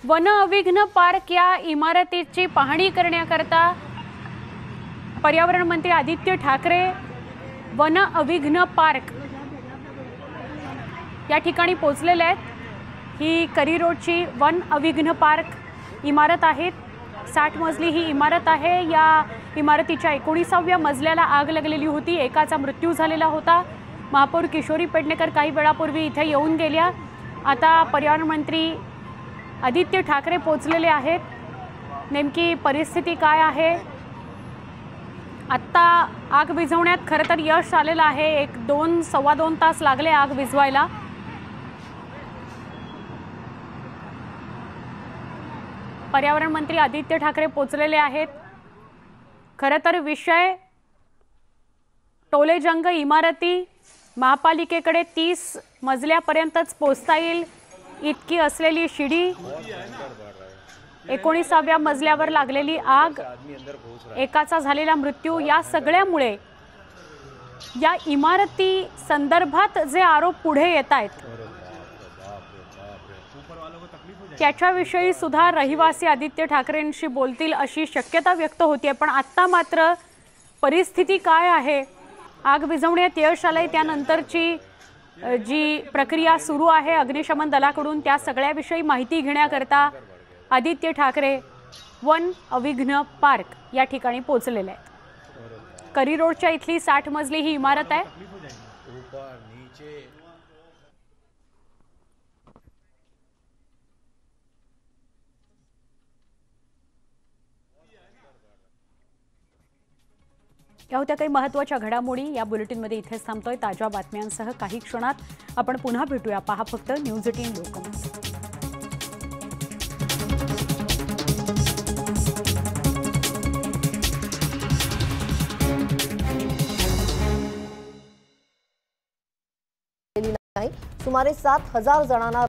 One अविघ्न park या इमारतीची पाहणी करण्याकरता पर्यावरण मंत्री आदित्य ठाकरे वन अविघ्न पार्क या ठिकाणी पोहोचलेले आहेत। ही करी रोडची वन अविघ्न पार्क इमारत आहे। 60 मजली ही इमारत आहे। या इमारतीच्या 19व्या मजल्याला आग लागलेली होती। एकाचा मृत्यू झालेला होता। महापौर किशोरी पेडणेकर काही वेळापूर्वी इथे येऊन गेल्या। आता पर्यावरण मंत्री आदित्य ठाकरे पोहोचलेले आहेत। नेमकी परिस्थिती काय आहे? आत्ता आग विझवण्यात खरं तर यश आलेलं आहे। 1-2 सव्वा 2 तास लागले आग विझवायला। पर्यावरण मंत्री आदित्य ठाकरे पोहोचलेले आहेत। खरं तर विषय टोलेजंग इमारती महापालिकेकडे 30 मजल्यापर्यंतच पोहोचता येईल इतकी असलेली शिडी, 19व्या मजल्यावर लागलेली आग, एकाचा झालेला मृत्यू, या सगळ्यामुळे या इमारती संदर्भात जे आरोप पुढे येत आहेत त्याच्याविषयी सुद्धा रहिवासी आदित्य ठाकरेंशी बोलतील अशी शक्यता व्यक्त होतीये। पण आता मात्र परिस्थिती काय आहे? आग विझवण्यात यश आलंय, त्यानंतरची जी प्रक्रिया सुरू आहे अग्निशमन दलाकडून, त्या सगळ्याविषयी माहिती घेण्याकरता आदित्य ठाकरे वन अविघ्न पार्क या ठिकाणी पोहोचलेले आहेत। करी रोडच्या इथली 60 मजली ही इमारत आहे। या होत्या काही महत्त्वाच्या घडामोडी। या बुलेटिनमध्ये इथेच थांबतोय। ताज्या बातम्यांसह काही क्षणात आपण पुन्हा भेटूया। पहा फक्त न्यूज 18 लोकमत। सुमारे 7000 जणांना